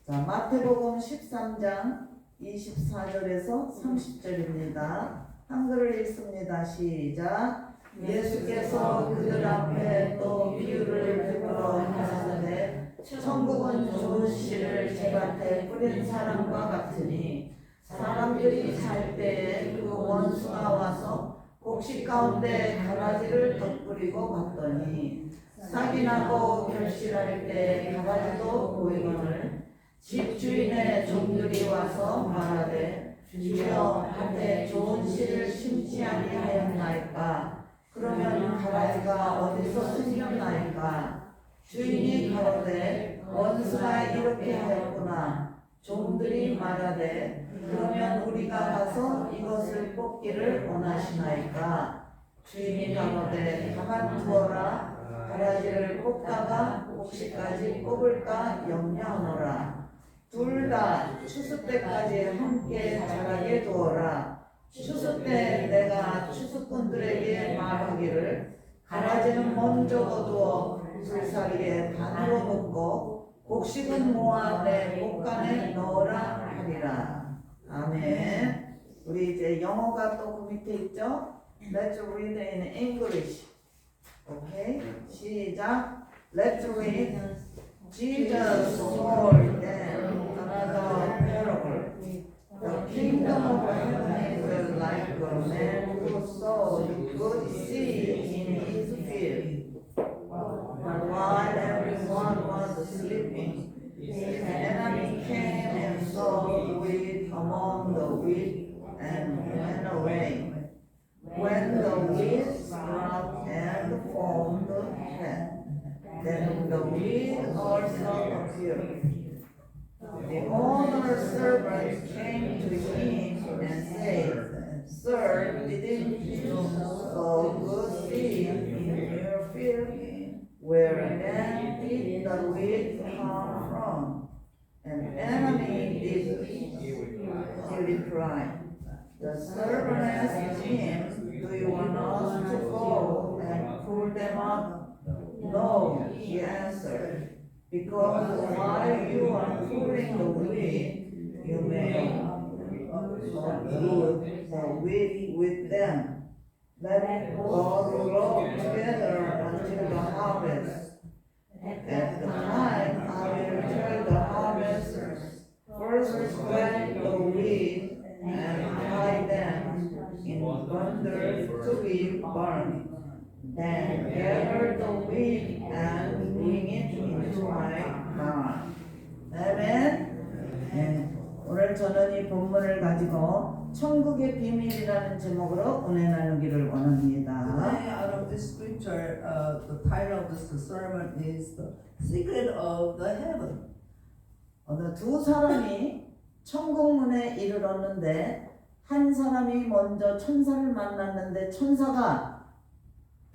자, 마태복음 13장 24절에서 30절입니다. 한글을 읽습니다. 시작. 예수께서 그들 앞에 또 비유를 베풀어 하사되 천국은 좋은 씨를 재밭에 뿌린 사람과 같으니 사람들이 잘 때에 그 원수가 와서 곡식 가운데 가라지를 덧뿌리고 갔더니 싹이 나고 결실할 때 가라지도 보이거늘 집주인의 종들이 와서 말하되 주여 밭에 좋은 씨를 심지 아니하였나이까 그러면 가라지가 어디서 생겼나이까 주인이 가로되 원수가 이렇게 하였구나 종들이 말하되 그러면 우리가 가서 이것을 뽑기를 원하시나이까 주인이 가로되 가만두어라 가라지를 뽑다가 곡식까지 뽑을까 염려하노라 둘 다 추수 때까지 함께 자라게 두어라 추수 때 내가 추수꾼들에게 말하기를 가라지는 먼저 거두어 불사리에 반으로 붓고 곡식은 모아 내 목간에 넣어라 하리라. 아멘. 우리 이제 영어가 또 그 밑에 있죠? Let's read in English. 오케이? 시작. Let's read. Jesus told them another parable. The kingdom of heaven is like a man who sowed good seed in his field. But while everyone was sleeping, his enemy came and sowed weed among the wheat and went away. When the weeds sprouted and formed head, then the weed also appeared. The owner's servant came to him and said, Sir, didn't you sow good seed in your field? Where then did the weed come from? An enemy did he replied. The servant asked him, Do you want us to go and pull them up? No, he answered. Because while you are pulling the wheat, you may root the wheat with them. Let it all grow together until the harvest. At the time I will tell the harvesters, first plant the wheat and hide them in bundles to be burned. Then gather the wheat and bring it into my barn. 아멘. 네, 오늘 저는 이 본문을 가지고 천국의 비밀이라는 제목으로 은혜 나누기를 원합니다. Today, out of this scripture, the title of this sermon is "The Secret of the Heaven." 어느 두 사람이 천국 문에 이르렀는데 한 사람이 먼저 천사를 만났는데 천사가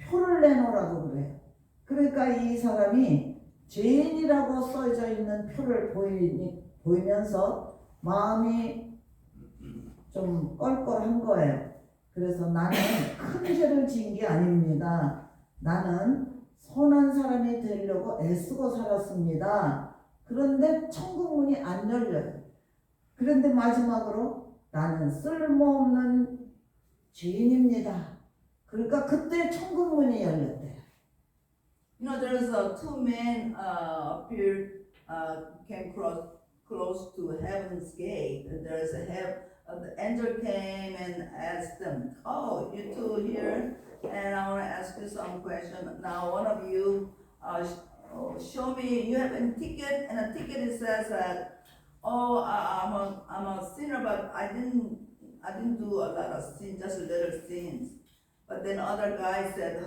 표를 내놓으라고 그래요. 그러니까 이 사람이 죄인이라고 써져 있는 표를 보이면서 마음이 좀 껄껄한 거예요. 그래서 나는 큰 죄를 지은 게 아닙니다. 나는 선한 사람이 되려고 애쓰고 살았습니다. 그런데 천국 문이 안 열려요. 그런데 마지막으로 나는 쓸모없는 죄인입니다. 그러니까 그때 천국 문이 열렸대요. You know, there's two men appeared, came close to heaven's gate. There's the angel came and asked them, "Oh, you two here? And I want to ask you some question. Now, one of you, show me. You have a ticket, and a ticket it says that, oh, I'm a sinner, but I didn't do a lot of sin, just little sins." But then other guy said,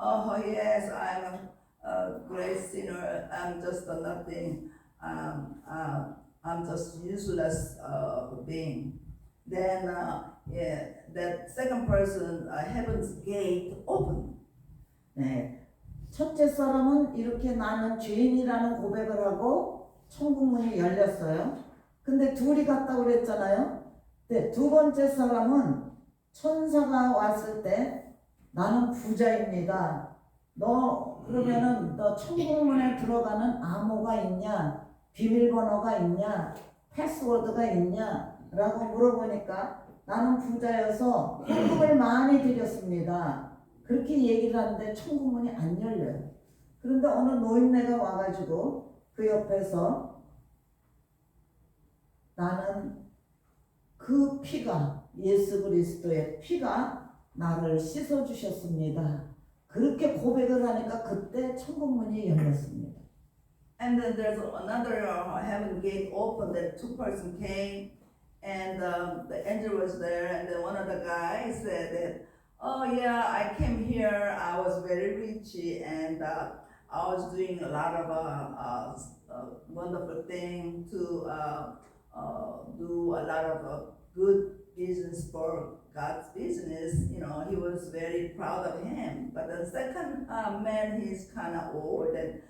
"Oh yes, I'm a great sinner. I'm just a nothing. I'm just useless being." Then that second person, heaven's gate opened. 네, 첫째 사람은 이렇게 나는 죄인이라는 고백을 하고 천국 문이 열렸어요. 근데 둘이 갔다고 그랬잖아요. 네, 두 번째 사람은 천사가 왔을 때 나는 부자입니다. 너 그러면은 너 천국 문에 들어가는 암호가 있냐? 비밀번호가 있냐, 패스워드가 있냐 라고 물어보니까 나는 부자여서 헌금을 많이 드렸습니다. 그렇게 얘기를 하는데 천국문이 안 열려요. 그런데 어느 노인네가 와가지고 그 옆에서 나는 그 피가, 예수 그리스도의 피가 나를 씻어주셨습니다. 그렇게 고백을 하니까 그때 천국문이 열렸습니다. And then there's another heaven gate opened, and two person came, and the angel was there, and then one of the guys said that, oh yeah, I came here, I was very rich, and I was doing a lot of wonderful thing to do a lot of good business for God's business. You know, he was very proud of him. But the second man, he's kind of old, and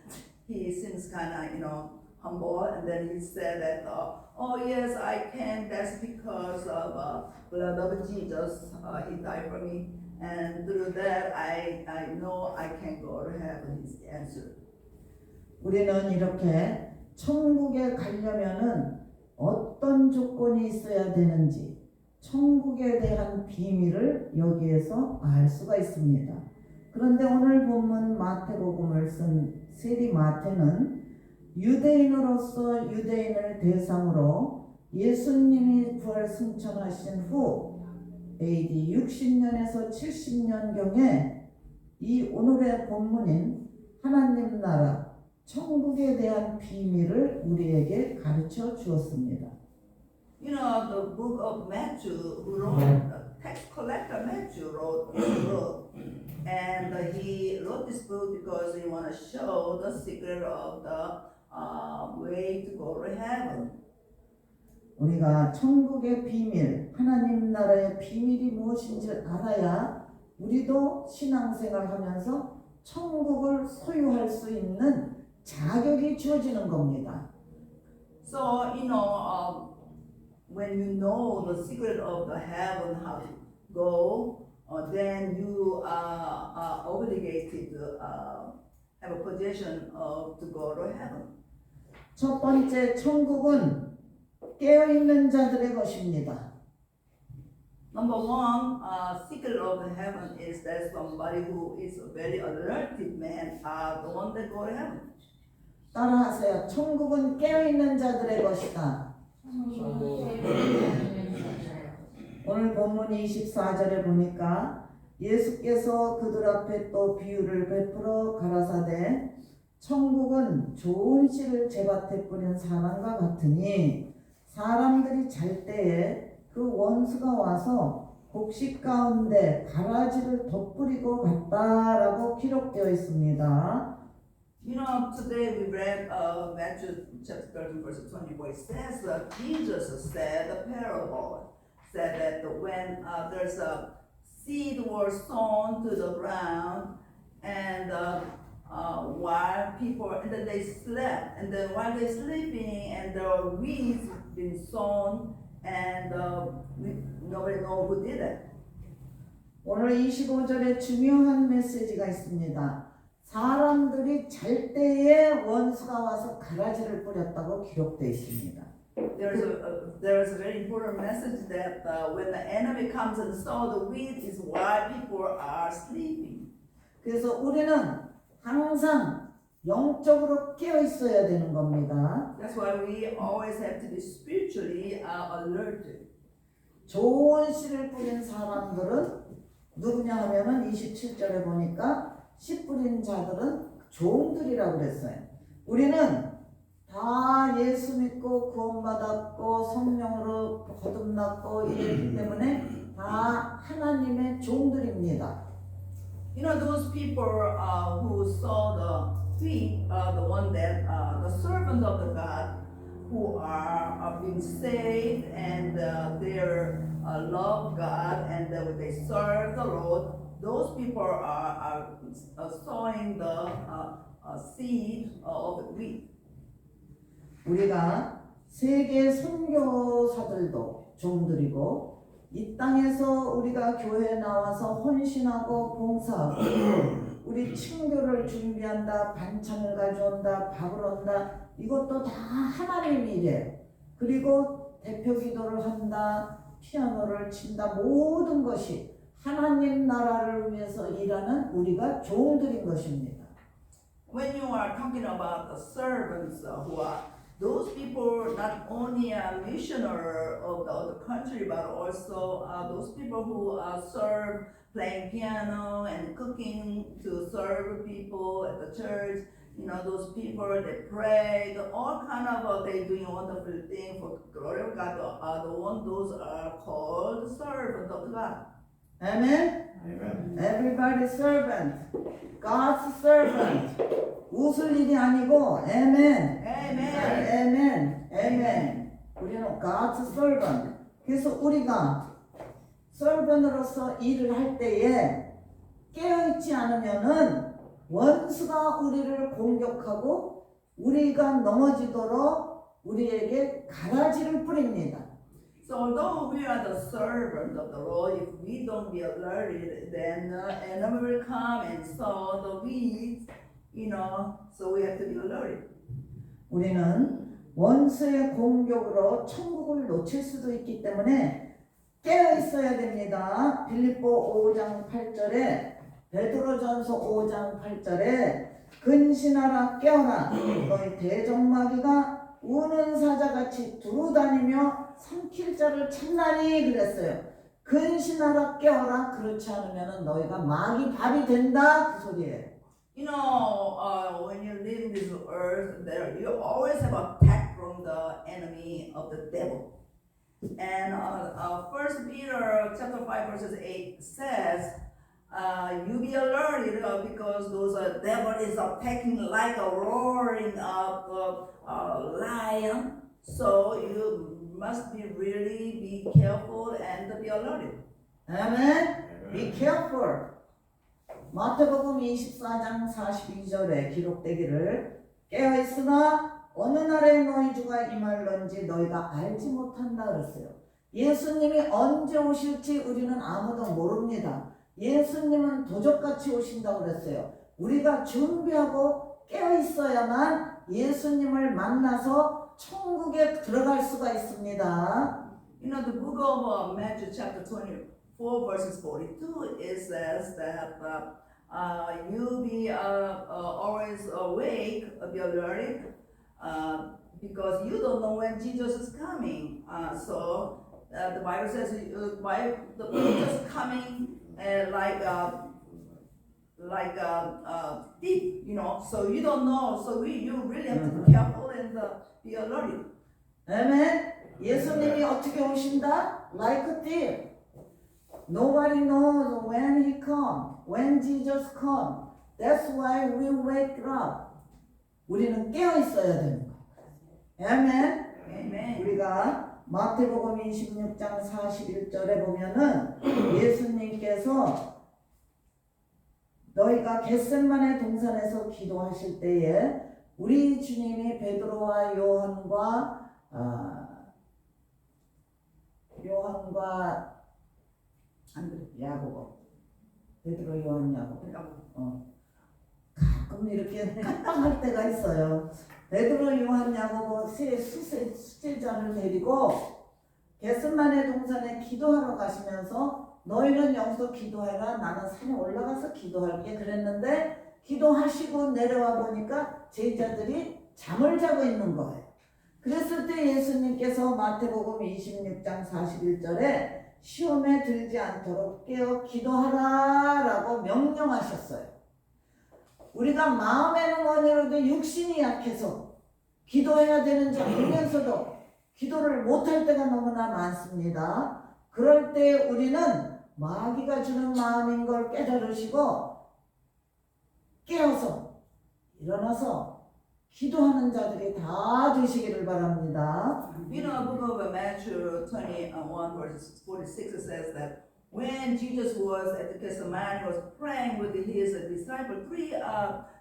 he seems kind of, you know, humble, and then he said that, oh yes, I can, that's because of blood of Jesus, he died for me, and through that, I know I can go to heaven, he answered. 우리는 이렇게 천국에 가려면은 어떤 조건이 있어야 되는지 천국에 대한 비밀을 여기에서 알 수가 있습니다. 그런데 오늘 본문 마태복음을 쓴 세리 마태는 유대인으로서 유대인을 대상으로 예수님이 부활 승천하신 후 AD 60년에서 70년경에 이 오늘의 본문인 하나님 나라 천국에 대한 비밀을 우리에게 가르쳐 주었습니다. You know, the book of Matthew, who wrote, the tax collector Matthew wrote this book. And he wrote this book because he want to show the secret of the way to go to heaven. 우리가 천국의 비밀, 하나님 나라의 비밀이 무엇인지 알아야 우리도 신앙생활 하면서 천국을 소유할 수 있는 자격이 주어지는 겁니다. So, you know, when you know the secret of the heaven, how to go, then you are obligated to have a position to go to heaven. 첫 번째 천국은 깨어있는 자들의 것입니다. Number one, secret of the heaven is that somebody who is a very alerted man are the one that go to heaven. 따라하세요. 천국은 깨어있는 자들의 것이다. 오늘 본문 24절에 보니까 예수께서 그들 앞에 또 비유를 베풀어 가라사대 천국은 좋은 씨를 제밭에 뿌린 사람과 같으니 사람들이 잘 때에 그 원수가 와서 곡식 가운데 가라지를 덧뿌리고 갔다라고 기록되어 있습니다. You know, today we read Matthew chapter 13, verse 20, where it says that Jesus said a parable, said that when there's a seed was sown to the ground, and while people, and then they slept, and then while they're sleeping, and there were weeds being sown, and nobody know who did it. 오늘 25절에 중요한 메시지가 있습니다. 사람들이 잘 때에 원수가 와서 가라지를 뿌렸다고 기록되어 있습니다. There's a very important message that when the enemy comes and sow the weed is while people are sleeping. 그래서 우리는 항상 영적으로 깨어 있어야 되는 겁니다. That's why we always have to be spiritually alerted. 좋은 씨를 뿌린 사람들은 누구냐 하면은 27절에 보니까 씨 뿌린 자들은 종들이라고 그랬어요. 우리는 다 예수 믿고 구원받았고 성령으로 거듭났고 이랬기 때문에 다 하나님의 종들입니다. You know, those people who saw the wheat are the one that the servants of the God who are being saved, and they love God, and they serve the Lord. Those people are sowing the seed of wheat. 우리가 세계 선교사들도 종들이고 이 땅에서 우리가 교회에 나와서 헌신하고 봉사하고 우리 친교를 준비한다, 반찬을 가져온다, 밥을 온다 이것도 다 하나님 일이에요. 그리고 대표 기도를 한다, 피아노를 친다, 모든 것이 하나님 나라를 위해서 일하는 우리가 종들인 것입니다. When you are talking about the servants who are those people, not only a missionary of the other country, but also those people who serve playing piano and cooking to serve people at the church. You know, those people, they pray, all kind of, they doing wonderful thing for glory of God. The one, those are called servants of God. Amen? Everybody servant. God's servant. 웃을 일이 아니고 Amen. Amen. Amen. Amen. 우리는 God's servant. 그래서 우리가 servant으로서 일을 할 때에 깨어있지 않으면은 원수가 우리를 공격하고 우리가 넘어지도록 우리에게 가라지를 뿌립니다. So although we are the servant of the Lord, if we don't be alerted, then enemy will come and sow the weeds, you know, so we have to be alerted. 우리는 원수의 공격으로 천국을 놓칠 수도 있기 때문에 깨어 있어야 됩니다. 빌립보 5장 8절에 베드로전서 5장 8절에 근신하라 깨어라 너희 대적마귀가 우는 사자같이 두루다니며 삼킬 자를 찾나니 그랬어요. 근신하라 깨어라 그렇지 않으면 너희가 마귀 밥이 된다 그 소리예요. You know, when you live in this earth, there you always have attack from the enemy of the devil. And 1 Peter chapter 5 verses 8 says, you be alerted because those devil is attacking like a roaring of lion. So you must be really be careful and be alerted. Amen. Be careful. 마태복음 24장 42절에 기록되기를 깨어있으나 어느 날에 너희 주가 임할런지 너희가 알지 못한다 그랬어요. 예수님이 언제 오실지 우리는 아무도 모릅니다. 예수님은 도적같이 오신다고 그랬어요. 우리가 준비하고 깨어있어야만 예수님을 만나서 천국에 들어갈 수가 있습니다. You know, the book of Matthew chapter 24 verses 42, it says that you be always awake, be alerted, because you don't know when Jesus is coming. So the Bible says the Jesus is coming like a thief, you know. So you don't know. So you really have to be careful and be alerted. 아멘. 예수님이 어떻게 오신다? Like a thief. Nobody knows when he come, when Jesus come. That's why we wake up. 우리는 깨어 있어야 되는 거예요. 아멘. Amen. 우리가 마태복음 26장 41절에 보면은 예수님께서 너희가 겟셋마네 동산에서 기도하실 때에 우리 주님이 베드로와 요한과 야고보, 베드로, 요한, 야고보. 가끔 이렇게 깜빡할 때가 있어요. 베드로, 요한, 야고보 세 수제자를 데리고 겟셋마네 동산에 기도하러 가시면서 너희는 여기서 기도해라. 나는 산에 올라가서 기도할게. 그랬는데 기도하시고 내려와 보니까 제자들이 잠을 자고 있는 거예요. 그랬을 때 예수님께서 마태복음 26장 41절에 시험에 들지 않도록 깨어 기도하라 라고 명령하셨어요. 우리가 마음에는 원해로도 육신이 약해서 기도해야 되는지 알면서도 기도를 못할 때가 너무나 많습니다. 그럴 때 우리는 마귀가 주는 마음인 걸 깨달으시고 깨어서 일어나서 기도하는 자들이 다 되시기를 바랍니다. You know, the book of Matthew 21 verse 46 it says that when Jesus was at the Gethsemane, was praying with his disciples, three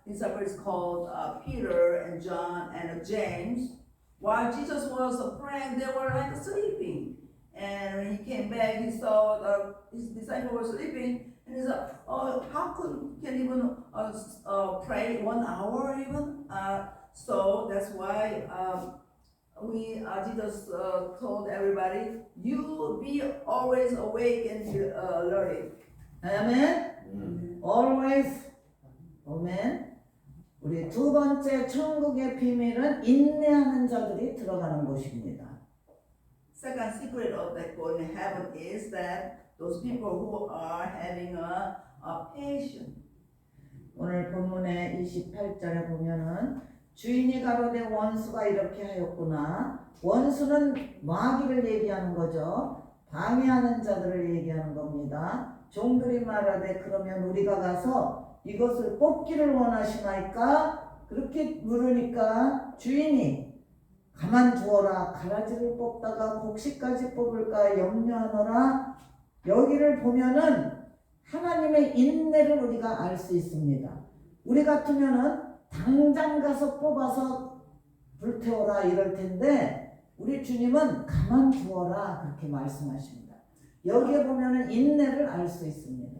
disciples called Peter and John and James. While Jesus was praying, they were like sleeping. And when he came back, he saw his disciples were sleeping, and he said, "Oh, how can even pray 1 hour even?" So that's why Jesus told everybody, you be always awake and learning. 아멘. Always. 아멘. 우리 두 번째 천국의 비밀은 인내하는 자들이 들어가는 곳입니다. Second secret of that going to heaven is that those people who are having a patience. 오늘 본문의 28절에 보면은 주인이 가로되 원수가 이렇게 하였구나. 원수는 마귀를 얘기하는 거죠. 방해하는 자들을 얘기하는 겁니다. 종들이 말하되 그러면 우리가 가서 이것을 뽑기를 원하시나이까? 그렇게 물으니까 주인이 가만두어라. 가라지를 뽑다가 곡식까지 뽑을까 염려하노라. 여기를 보면은 하나님의 인내를 우리가 알 수 있습니다. 우리 같으면은 당장 가서 뽑아서 불태워라 이럴 텐데 우리 주님은 가만두어라 그렇게 말씀하십니다. 여기에 보면은 인내를 알 수 있습니다.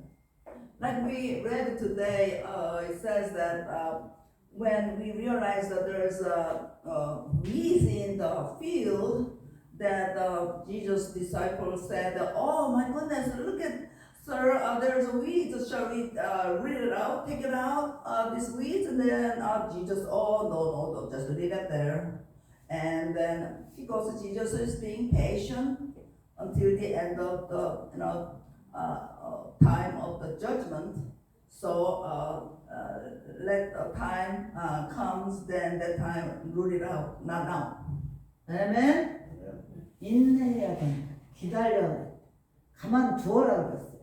Like we read today, it says that when we realize that there's weeds in the field, that Jesus' disciples said, "Oh my goodness, look at, sir, there's a weed. Shall we rid it out, take it out, this weeds?" And then Jesus, "Oh no, just leave it there." And then because Jesus is being patient until the end of the time of the judgment, so let the time comes, then that time root it out, not now. 아멘. 인내해야 된다. 기다려야 된다. 가만두어라 그랬어요.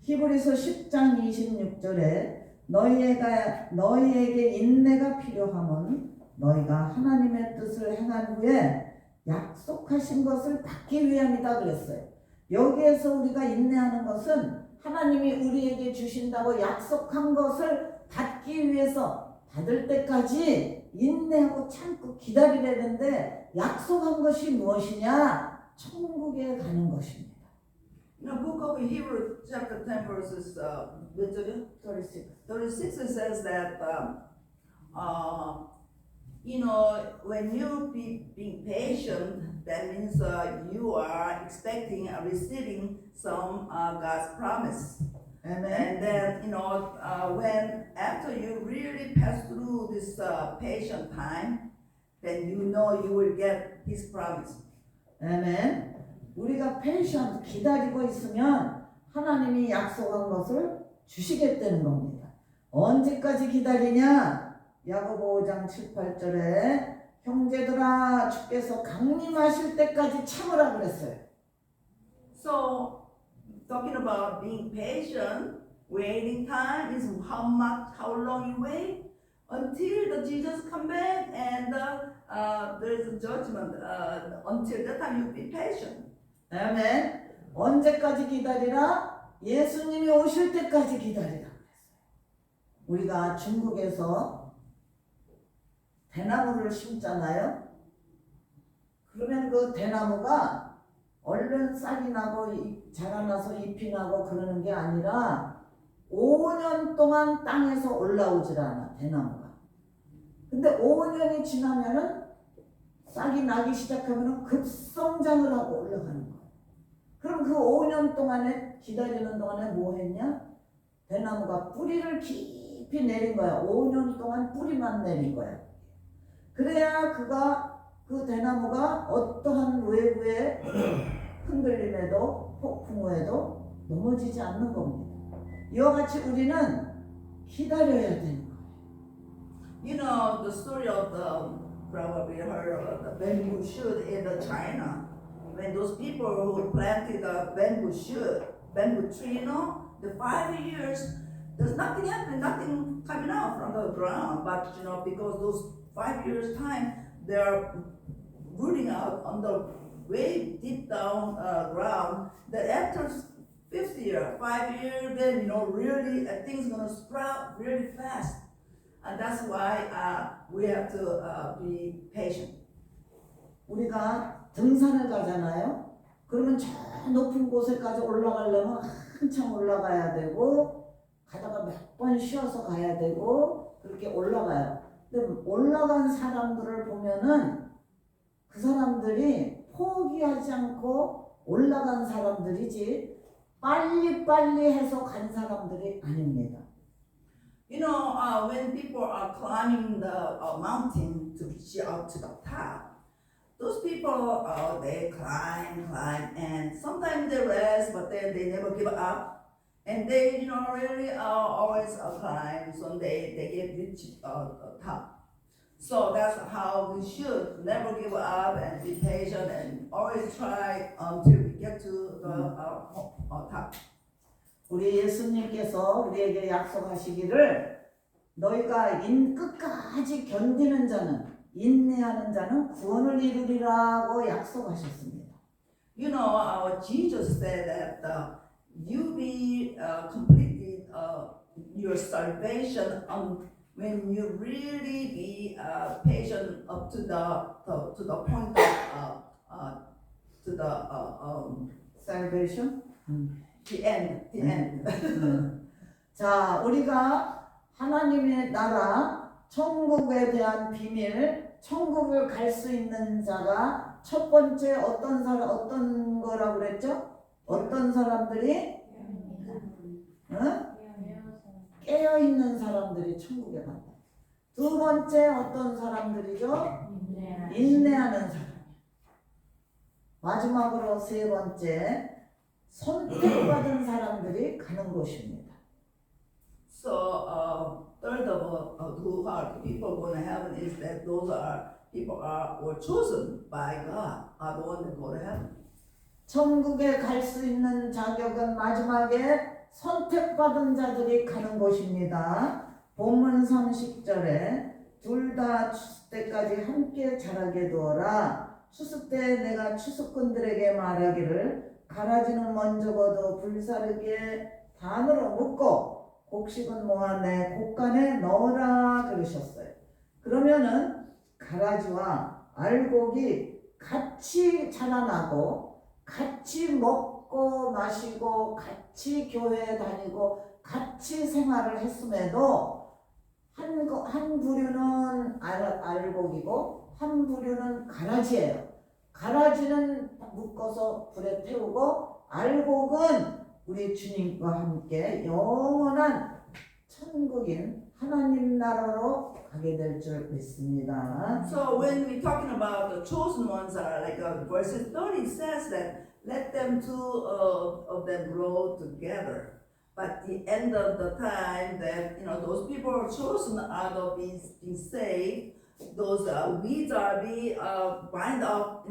히브리서 10장 26절에 너희에게 인내가 필요함은 너희가 하나님의 뜻을 행한 후에 약속하신 것을 받기 위함이다 그랬어요. 여기에서 우리가 인내하는 것은 하나님이 우리에게 주신다고 약속한 것을 받기 위해서 받을 때까지 인내하고 참고 기다리려야 되는데 약속한 것이 무엇이냐? 천국에 가는 것입니다. In the book of Hebrews, chapter 10, verses 36, it says that, when you being patient, that means you are expecting receiving some God's promise. 아멘. And then, when after you really pass through this patient time, then you will get His promise. 아멘. 우리가 패션 기다리고 있으면 하나님이 약속한 것을 주시겠다는 겁니다. 언제까지 기다리냐? 야고보 5장 7, 8절에 형제들아 주께서 강림하실 때까지 참으라 그랬어요. So, talking about being patient, waiting time is how long you wait until the Jesus come back and there is a judgment. Until that time you be patient. 아멘. 언제까지 기다리라? 예수님이 오실 때까지 기다리라 그랬어요. 우리가 중국에서 대나무를 심잖아요. 그러면 그 대나무가 얼른 싹이 나고 자라나서 잎이 나고 그러는 게 아니라 5년 동안 땅에서 올라오질 않아 대나무가. 근데 5년이 지나면은 싹이 나기 시작하면은 급성장을 하고 올라가는 거야. 그럼 그 5년 동안에 기다리는 동안에 뭐 했냐? 대나무가 뿌리를 깊이 내린 거야. 5년 동안 뿌리만 내린 거야. 그래야 그 대나무가 어떠한 외부의 흔들림에도 폭풍 후에도 넘어지지 않는 겁니다. 이와 같이 우리는 기다려야 되는 거예요. You know the story of probably heard of the bamboo shoot in China. When those people who planted the bamboo tree, the 5 years, there's nothing happening, nothing coming out from the ground. But because those 5 years time, they are rooting out on the way deep down ground. That after 5th year, 5 years, then really things gonna sprout really fast. And that's why we have to be patient. 우리가 등산을 가잖아요. 그러면 저 높은 곳에까지 올라가려면 한참 올라가야 되고 가다가 몇 번 쉬어서 가야 되고 그렇게 올라가요. 근데 올라간 사람들을 보면은 그 사람들이 포기하지 않고 올라간 사람들이지 빨리빨리 해서 간 사람들이 아닙니다. You know, when people are climbing the mountain to reach out to the top, those people, they climb, and sometimes they rest, but then they never give up. And they, really always climb, so they get reach top. So that's how we should never give up and be patient and always try until we get to the top. 우리 예수님께서 우리에게 약속하시기를 너희가 끝까지 견디는 자는 인내하는 자는 구원을 이루리라고 약속하셨습니다. You know, our Jesus said that you be completed your salvation when you really be patient up to the point of to the Salvation. the end. 자, 우리가 하나님의 나라, 천국에 대한 비밀, 천국을 갈 수 있는 자가 첫 번째 어떤 거라고 그랬죠? 어떤 사람들이? 깨어 있는 사람들이 천국에 간다. 두 번째 어떤 사람들이죠? 인내하는 사람. 마지막으로 세 번째 선택받은 사람들이 가는 곳입니다. So third of all, who are the people going to heaven is that those are people were chosen by God, are the one that go to heaven. 천국에 갈 수 있는 자격은 마지막에 선택받은 자들이 가는 곳입니다. 본문 30절에 둘 다 추수 때까지 함께 자라게 두어라. 추수 때 내가 추수꾼들에게 말하기를 가라지는 먼저 거두 불사르게 단으로 묶고 곡식은 모아 내 곡간에 넣어라 그러셨어요. 그러면은 가라지와 알곡이 같이 자라나고 같이 먹고 마시고 같이 교회에 다니고 같이 생활을 했음에도 한 부류는 알곡이고 한 부류는 가라지예요. 가라지는 묶어서 불에 태우고 알곡은 우리 주님과 함께 영원한 천국인 하나님 나라로 가게 될 줄 믿습니다. So when we're talking about the chosen ones, are like verses 30 says that let them two of them grow together. But the end of the time, that those people are chosen out of being saved. Those weeds are be bind up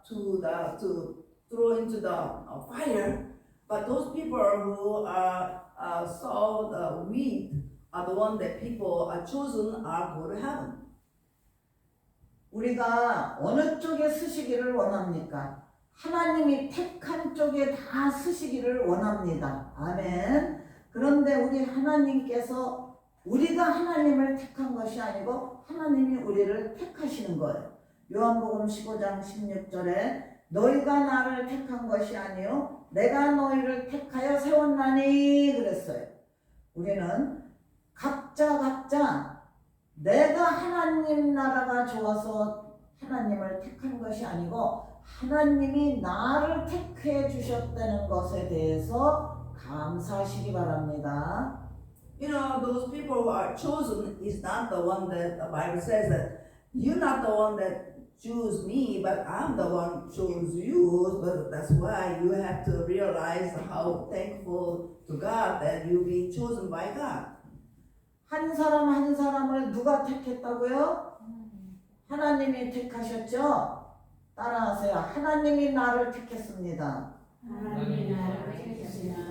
to throw into the fire. But those people who saw the weed are the one that people are chosen are go to heaven. 우리가 어느 쪽에 쓰시기를 원합니까? 하나님이 택한 쪽에 다 쓰시기를 원합니다. 아멘. 그런데 우리 하나님께서 우리가 하나님을 택한 것이 아니고 하나님이 우리를 택하시는 거예요. 요한복음 15장 16절에 너희가 나를 택한 것이 아니요 내가 너희를 택하여 세웠나니 그랬어요. 우리는 각자 내가 하나님 나라가 좋아서 하나님을 택한 것이 아니고 하나님이 나를 택해 주셨다는 것에 대해서 감사하시기 바랍니다. Those people who are chosen is not the one that the Bible says that you're not the one that choose me, but I'm the one who chose you. But that's why you have to realize how thankful to God that you be chosen by God. 한 사람 한 사람을 누가 택했다고요? 하나님이 택하셨죠? 따라하세요. 하나님이 나를 택했습니다. 하나님이 나를 택했습니다.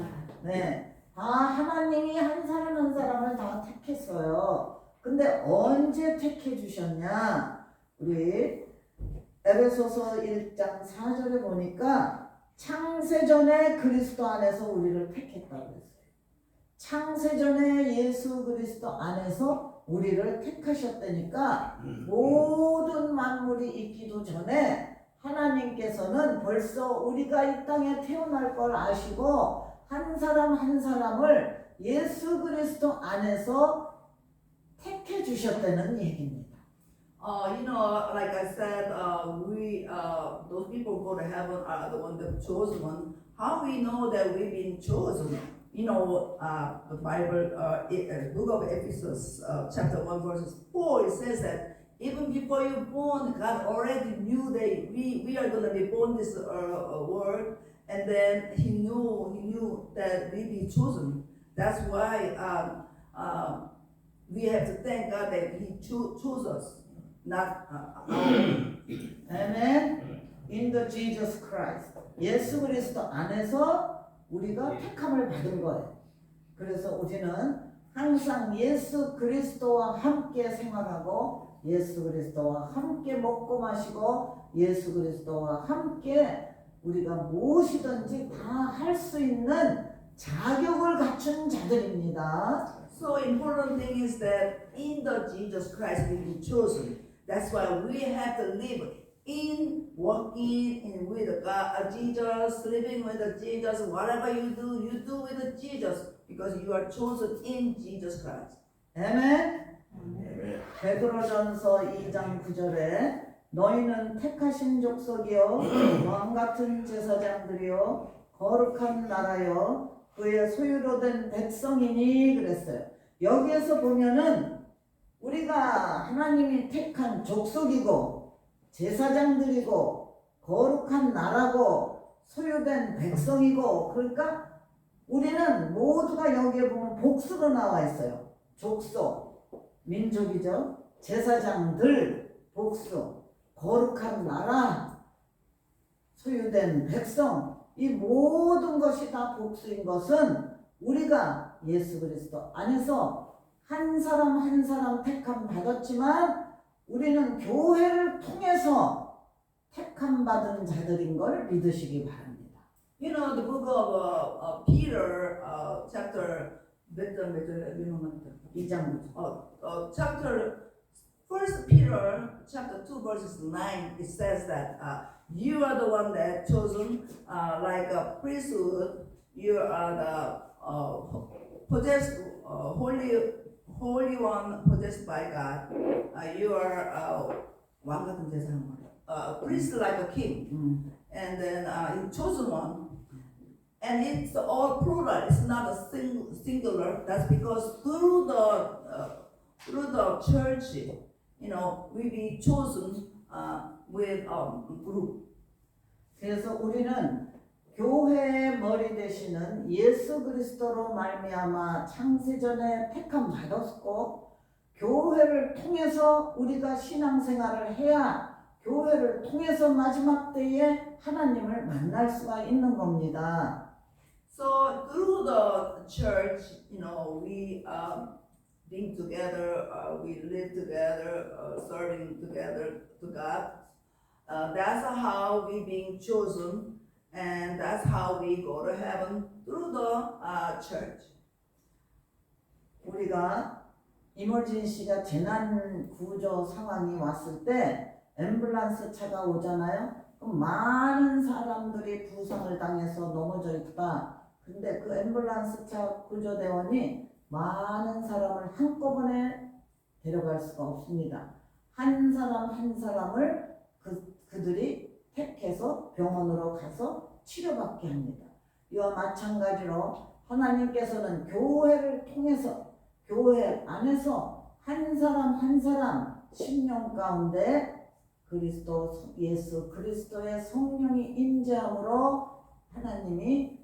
네. 하나님이 한 사람 한 사람을 다 택했어요. 근데 언제 택해 주셨냐? 우리 에베소서 1장 4절에 보니까 창세전에 그리스도 안에서 우리를 택했다고 했어요. 창세전에 예수 그리스도 안에서 우리를 택하셨다니까 모든 만물이 있기도 전에 하나님께서는 벌써 우리가 이 땅에 태어날 걸 아시고 한 사람 한 사람을 예수 그리스도 안에서 택해 주셨다는 얘기입니다. Like I said, those people who go to heaven are the one that chosen one. How we know that we've been chosen? The Bible, book of Ephesus, chapter 1, verses 4, it says that even before you're born, God already knew that we are going to be born this world, and then He knew that we be chosen. That's why we have to thank God that He chose us, not Amen. In the Jesus Christ. 예수 그리스도 안에서 우리가 택함을 받은 거예요. 그래서 우리는 항상 예수 그리스도와 함께 생활하고 예수 그리스도와 함께 먹고 마시고 예수 그리스도와 함께 우리가 무엇이든지 다 할 수 있는 자격을 갖춘 자들입니다. So important thing is that in the Jesus Christ we've been chosen. That's why we have to live in walking in with God, Jesus, living with Jesus. Whatever you do with Jesus because you are chosen in Jesus Christ. 아멘. 베드로전서 2장 9절에 너희는 택하신 족속이요 왕 같은 제사장들이요 거룩한 나라요 그의 소유로 된 백성이니 그랬어요. 여기에서 보면은 우리가 하나님이 택한 족속이고 제사장들이고 거룩한 나라고 소유된 백성이고 그러니까 우리는 모두가 여기에 보면 복수로 나와 있어요. 족속, 민족이죠. 제사장들, 복수, 거룩한 나라, 소유된 백성 이 모든 것이 다 복수인 것은 우리가 예수 그리스도 안에서 한 사람 한 사람 택함 받았지만 우리는 교회를 통해서 택함 받은 자들인 걸 믿으시기 바랍니다. The book of Peter, chapter 2장 chapter 1 Peter chapter 2 verses 9 it says that you are the one that chosen like a priesthood. You are the possessed holy one possessed by God. You are 왕 같은 제사장 priest like a king. And then chosen one. And it's all plural. It's not a singular. That's because through the church, we be chosen with group. 그래서 우리는 교회의 머리 되시는 예수 그리스도로 말미암아 창세전에 택함 받았고 교회를 통해서 우리가 신앙생활을 해야 교회를 통해서 마지막 때에 하나님을 만날 수가 있는 겁니다. So through the church, we being together, we live together, serving together to God. That's how we being chosen, and that's how we go to heaven through the church. 우리가 이머전시가 재난 구조 상황이 왔을 때 앰뷸런스 차가 오잖아요. 그럼 많은 사람들이 부상을 당해서 넘어져 있다. 근데 그 앰뷸런스 차 구조대원이 많은 사람을 한꺼번에 데려갈 수가 없습니다. 한 사람 한 사람을 그들이 택해서 병원으로 가서 치료받게 합니다. 이와 마찬가지로 하나님께서는 교회를 통해서 교회 안에서 한 사람 한 사람 심령 가운데 예수 그리스도의 성령이 임재함으로 하나님이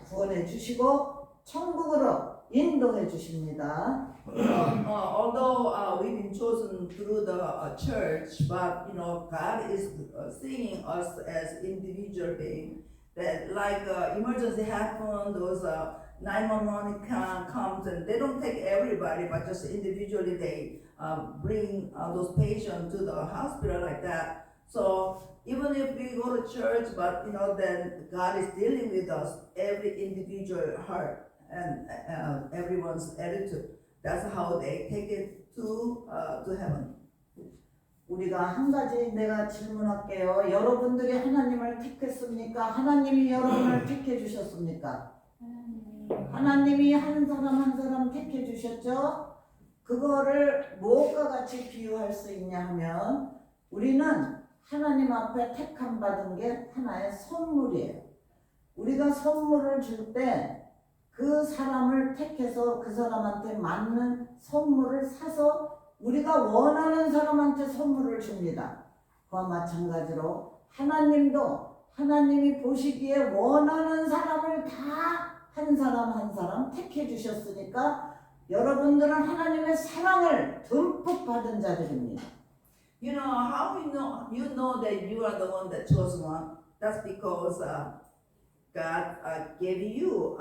구원해 주시고 천국으로 인도해 주십니다. Although we've been chosen through the church, but God is seeing us as individual beings. That like emergency happen, those 911 comes and they don't take everybody, but just individually they bring those patients to the hospital like that. So even if we go to church, but then God is dealing with us, every individual heart and everyone's attitude. That's how they take it to heaven. 우리가 한 가지 내가 질문할게요. 여러분들이 하나님을 택했습니까? 하나님이 여러분을 택해 주셨습니까? 하나님이 한 사람 한 사람 택해 주셨죠? 그거를 무엇과 같이 비유할 수 있냐 하면 우리는 하나님 앞에 택함 받은 게 하나의 선물이에요. 우리가 선물을 줄 때 그 사람을 택해서 그 사람한테 맞는 선물을 사서 우리가 원하는 사람한테 선물을 줍니다. 그와 마찬가지로 하나님도 하나님이 보시기에 원하는 사람을 다 한 사람 한 사람 택해 주셨으니까 여러분들은 하나님의 사랑을 듬뿍 받은 자들입니다. You know how you know that you are the one that chose one? That's because God gave you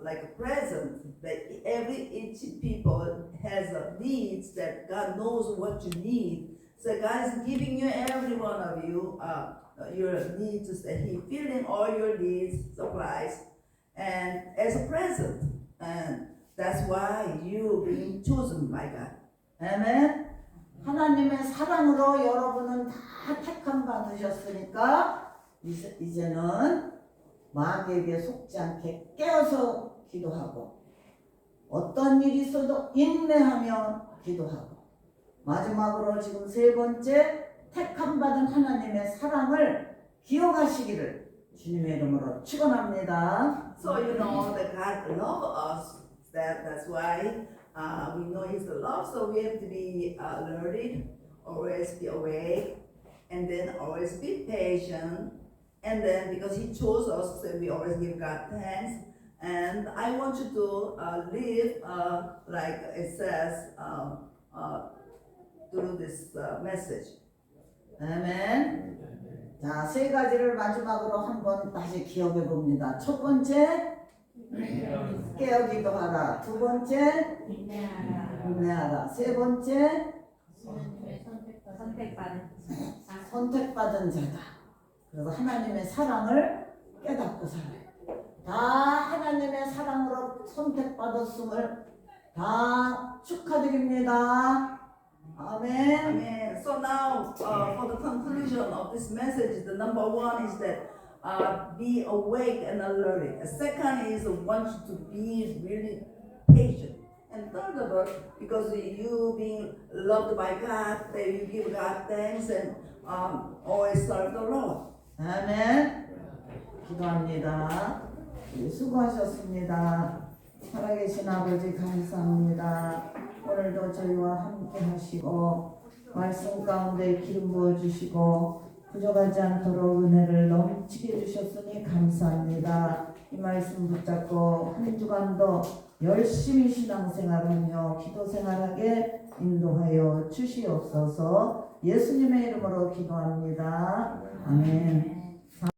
like a present that each people has needs that God knows what you need. So God is giving you every one of you your needs that He filled in all your needs, supplies, and as a present. And that's why you being chosen by God. 아멘. 하나님의 사랑으로 여러분은 다 택함 받으셨으니까 이제는 마귀에게 속지 않게 깨어서 기도하고 어떤 일이 있어도 인내하며 기도하고 마지막으로 지금 세 번째 택함 받은 하나님의 사랑을 기억하시기를 주님의 이름으로 축원합니다. So you know that God loves us. That's why we know He's the love. So we have to be alerted, always be awake, and then always be patient. And then because He chose us, so we always give God thanks. And I want you to live like it says through this message. 아멘. 자, 세 가지를 마지막으로 한번 다시 기억해 봅니다. 첫 번째, 깨어 기도하라. 두 번째, 인내하라. 세 번째, 선택받은 자다. 그리고 하나님의 사랑을 깨닫고 살아요. 다 하나님의 사랑으로 선택받았음을 다 축하드립니다. 아멘. Amen. So now, for the conclusion of this message, the number one is that be awake and alert. The second is want you to be really patient. And third of all, because you being loved by God, that you give God thanks and always serve the Lord. 아멘. 기도합니다. 수고하셨습니다. 살아계신 아버지 감사합니다. 오늘도 저희와 함께 하시고 말씀 가운데 기름 부어주시고 부족하지 않도록 은혜를 넘치게 주셨으니 감사합니다. 이 말씀 붙잡고 한 주간도 열심히 신앙생활하며 기도생활하게 인도하여 주시옵소서. 예수님의 이름으로 기도합니다. 아멘.